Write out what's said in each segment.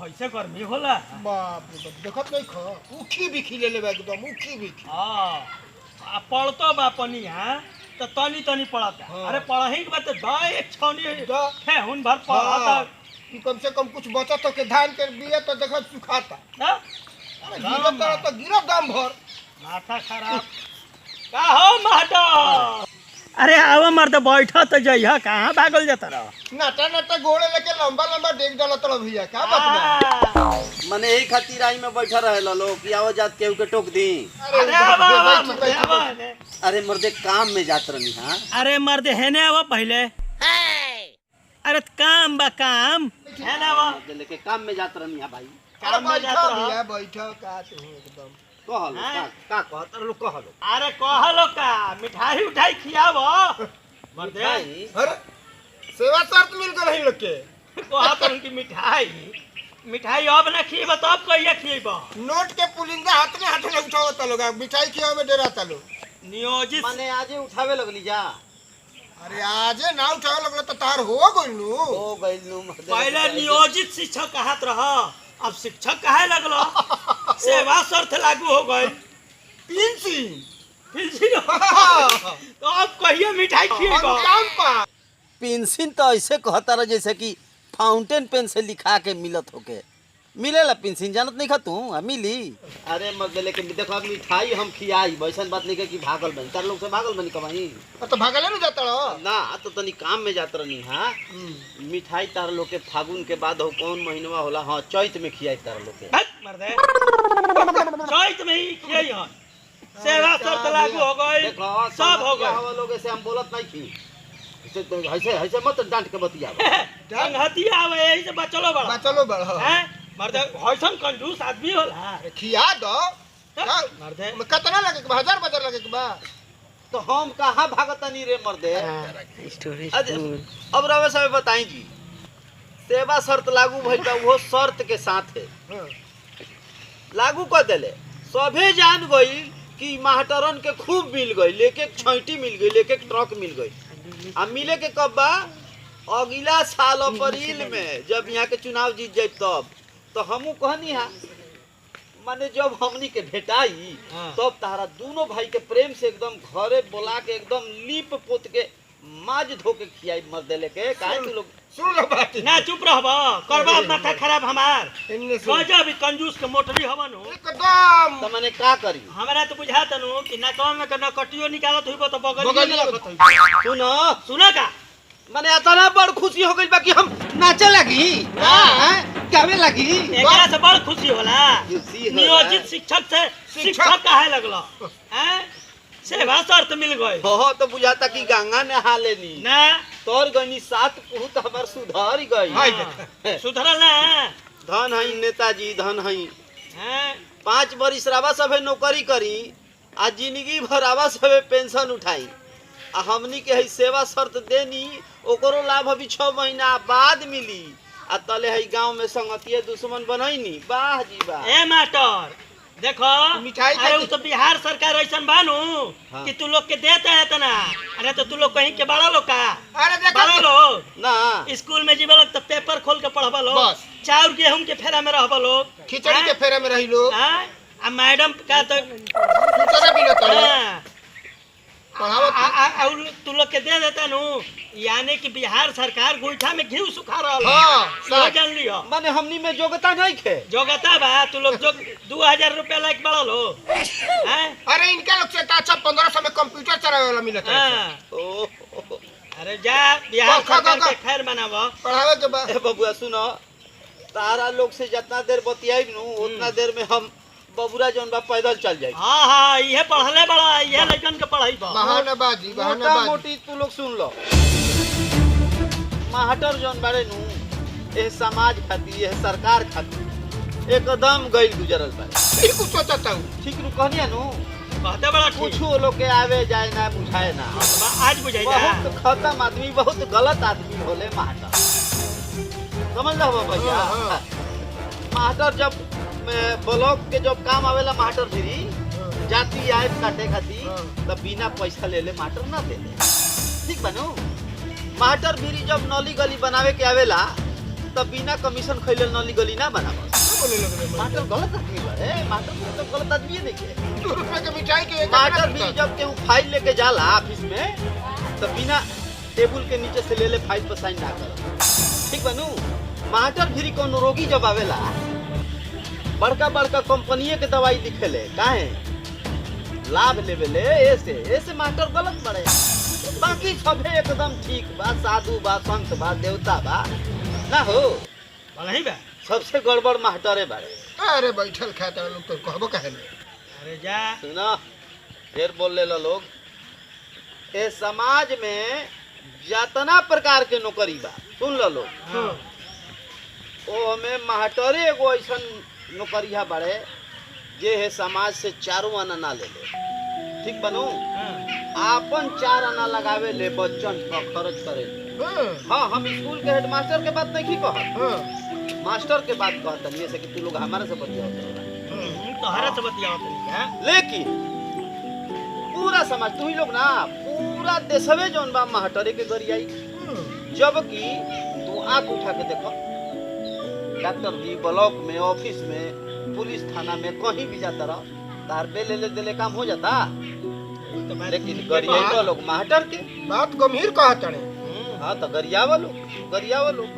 कैसे गर्मी होला। बाप रे बाप देखत नहीं ख उखी बिखी ले लेबा एकदम उखी बिखी। हां पढ़तो बा पनिया तो तनी तनी पढ़ता। हाँ। अरे पढ़ही के बाद द एक छौनी द। है हुन भर पढ़ता। कि कम से कम कुछ बचत तो के धान के बिया तो देखत सुखाता। ना अरे गिरत तो गिरत दाम भर। माथा खराब का हो माटा। अरे आवा मर्द बैठा तो जइहा कहाँ भागल जाता रह। नाटा नाटा गोड़े लेके लंबा लंबा डेग डाला तड़ भैया का बात बा। मने यही खातिर आई में बैठा रहे लोग कि आओ जात केहू के टोक दी। अरे आवा अरे मर्दे काम में जात रही। हाँ अरे मर्द है ने आवा पहले। अरे काम बा काम है ना आवा लेके काम में जात रही है भाई। काम में जाता रह। भैया बैठो का तू एकदम कहलो हाँ? का कहत लोग कहलो। अरे कहलो का मिठाई उठाई खियाव मर्द भाई अरे सेवा शर्त मिल गई लोग के। कहा पर उनकी मिठाई अब ना खिएब तो अब कहिया खिएब। नोट के पुलिंदा हाथ में उठाओ तलो मिठाई खियावे में डेरा तलो। नियोजित मने आजे उठावे लगली जा। अरे आजे ना उठावे लगलो तो तार हो गइलू। हो गइलू मर्दे। पहले नियोजित शिक्षक कहत रह अब शिक्षक कहे लगलो। सेवा शर्त लागू हो गई। पिंसी तो अब कहिए मिठाई खिएब। काम पा पेंसिल तो ऐसे कहता रह जैसे कि फाउंटेन पेन से लिखा के मिलत होके। मिलेला पेंसिल जानत नहीं खा तू मिली। अरे मर्दे लेके देखो मिठाई हम खियाई वैसन बात नहीं के कि भागल बनी तार लोग से भागल बनी कमाई तो भागले न जाता रहो ना तो तनी काम में जात रही। हाँ मिठाई तार लोग के फागुन के बाद हो कौन महीनवा होला। हाँ चैत में खियाई तार लोग के। भाग मर्दे चैत में ही खियाई हन। सेवा शर्त लागू हो गई देखो सब हो गए। हवा लोग से हम बोलत नहीं थी ऐसे ऐसे मत डांट के बतिया। संगतिया आवे यही से बचलो बड़ा चलो बड़ा हैं मर्दे हौसन कंजूस आदमी होला। खिया दो मर्दे कितना लगे के 1000 बाजार लगे के बा। तो हम कहाँ भागतनी रे मर्दे। अब रवे साहब बताई जी सेवा शर्त लागू भइल बा वो शर्त के साथ है लागू कर देले। सभे जान गई कि मास्टरन के खूब मिल गई लेके छैटी मिल गई लेके ट्रक मिल गई। अब मिले के कब बा अगला साल अप्रैल में जब यहाँ के चुनाव जीत जाए तब तो हमू कहनी है माने जब हमनी के भेटाई तब तारा दोनों भाई के प्रेम से एकदम घरे बोला के एकदम लीप पोत के माज धो के खियाई मर्दे लेके काहे के लोग सुन लो बात ना चुप रहबा करबा माथा खराब हमार इनने से गजब कंजूस के मोटरी हवन हो। एकदम तो माने का करी। हमरा तो बुझात नु कि ना काम में करना कटियो निकालत होइबो तो बगल बगलिया में में लगत होइबो। सुनो सुना का माने इतना बड़ खुशी हो गई बा कि हम नाचे लगी। हैं गावे लगी। एकरा से बड़ खुशी होला। खुशी होला। नियोजित शिक्षक से शिक्षक काहे लगलो हैं सेवा शर्त मिल गई। हो तो बुझाता कि गंगा नहा लेनी ना तोर गनी सात पुरुष हमर सुधर गई। सुधरल ना धन है नेताजी धन है हैं 5 बरिस रावा सभे नौकरी करी आ जिंदगी भर रावा सभे पेंशन उठाई आ हमनी के है सेवा शर्त देनी ओकरो लाभ अभी 6 महीना बाद मिली आ तले है गांव में संगतिये दुश्मन बनैनी। वाह जी वाह। ए मास्टर देखो मिठाई अरे वो तो बिहार सरकार ऐसन बानू हाँ। कि तू लोग के देते है तना। अरे तो तू लोग कहीं के बड़ा लोग का अरे बड़ा देखो लोग ना स्कूल में जीवे लोग तो पेपर खोल के पढ़बा लोग बस। चाउर गेहूं के फेरा में रहबा लोग खिचड़ी के फेरे में रही लो हाँ? आ मैडम का तो खिचड़ा भी न तड़े हाँ, पढ़ावत और तू लोग के दे देता नु यानी कि बिहार सरकार गोईठा में घी सुखा रहल हाँ, है जान लियो माने हमनी में योग्यता नहीं खे। जोगता बा तू लोग जो 2000 रुपया लायक बड़ा लो हैं अरे इनके लोग से तो अच्छा 1500 में कंप्यूटर चलावे वाला मिलत है। हाँ। ओ अरे जा बिहार खा, खा, सरकार खा। के खैर मनावो पढ़ावे के बाद ए बबुआ सुनो तारा लोग से जितना देर बतियाई नु उतना देर में हम बबुरा जौन बा पैदल चल जाई। हाँ हाँ ये पढ़ले बड़ा ये लड़कन के पढ़ाई बा बहानाबाजी मोटा बहानाबाजी मोटी तू लोग सुन लो मास्टर जौन बारे नु ए समाज खातिर ए सरकार खातिर एकदम गइल गुजरल बा। ठीक कुछ सोचता हूँ ठीक नु कहनिया नु कहते बड़ा ठीक कुछ लोग के आवे जाए ना बुझाए ना आज बुझाई जा बहुत खत्म आदमी बहुत गलत आदमी होले मास्टर समझ लो भैया। हाँ। मास्टर जब ब्लॉक के जब काम आवेला मास्टर फिरी जाती आए काटे खातिर तब बिना पैसा ले ले मास्टर ना दे ठीक बनू। मास्टर फिरी जब नली गली बनावे के आवेला तब बिना कमीशन खैले नली गली ना बनाबस। क्या बोले लगले मास्टर गलत आदमी बा रे, मास्टर तो गलत आदमी नहीं के। 2 रुपए के मिठाई के एक मास्टर भी जब केहू फाइल लेके जाला ऑफिस में तो बिना टेबुल के नीचे से ले ले फाइल पर साइन ना कर। ठीक बनू मास्टर भी कोनो रोगी जब आवेला बड़का बड़का कंपनिये के दवाई लिखेले काहे लाभ लेवेले ऐसे मास्टर गलत बड़े। बाकी सबे एकदम ठीक बा, साधु बा, संत बा, देवता बा ना हो। नहीं बा। सबसे गड़बड़ मास्टरे बाड़े। अरे बैठल खाता लोग तो कहबो काहे ले। अरे जा सुना ढेर बोल ले लोग। ए समाज में जितना प्रकार के नौकरी बा सुन लो लोग। हाँ। ओ हमें मास्टरे एगो ऐसा नौकरिया बाड़े जे है समाज से 4 आना ना ले ले। ठीक बनू हाँ। आपन 4 आना लगावे ले बच्चन पर खर्च करे। हाँ हम स्कूल के हेडमास्टर के बात नहीं कहत, मास्टर के बात कहत नहीं से कि तू लोग हमारे से बतियाओ। तो हरा से बतियाओ तनी। लेकिन पूरा समाज तू ही लोग ना पूरा देशवे जौन बा मास्टरे के गरियाई। जबकि तू आंख उठा के देखो डॉक्टर भी ब्लॉक में, ऑफिस में, पुलिस थाना में कहीं भी जाता रहो तार पे ले देले काम हो जाता। लेकिन गरियाई लोग मास्टर के बात गंभीर कहत तड़े। हाँ तो गरियावा लोग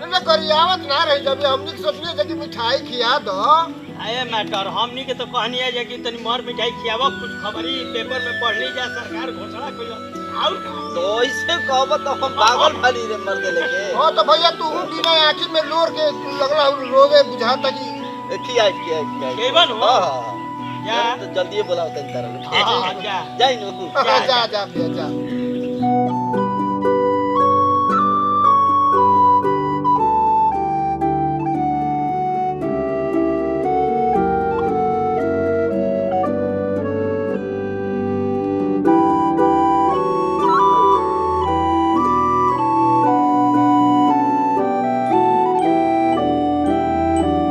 ना गरियावत ना रही जब हमनी के सोचले जे कि मिठाई खिया दो। अरे मैटर हमनी के तो कहनी है कि तनी मर मिठाई खियावा, कुछ खबरी पेपर में पढ़ ली जा, सरकार घोषणा कइल और तो ऐसे कहब तो हम पागल फाली रे मर देले के। हां तो भैया तू बिना आंखी में लोर के लगला रोवे बुझाता कि किया केवन हो? हां जा तो जल्दी बुलाओ तन तरह हाँ, जा जाई नु जा भैया जा।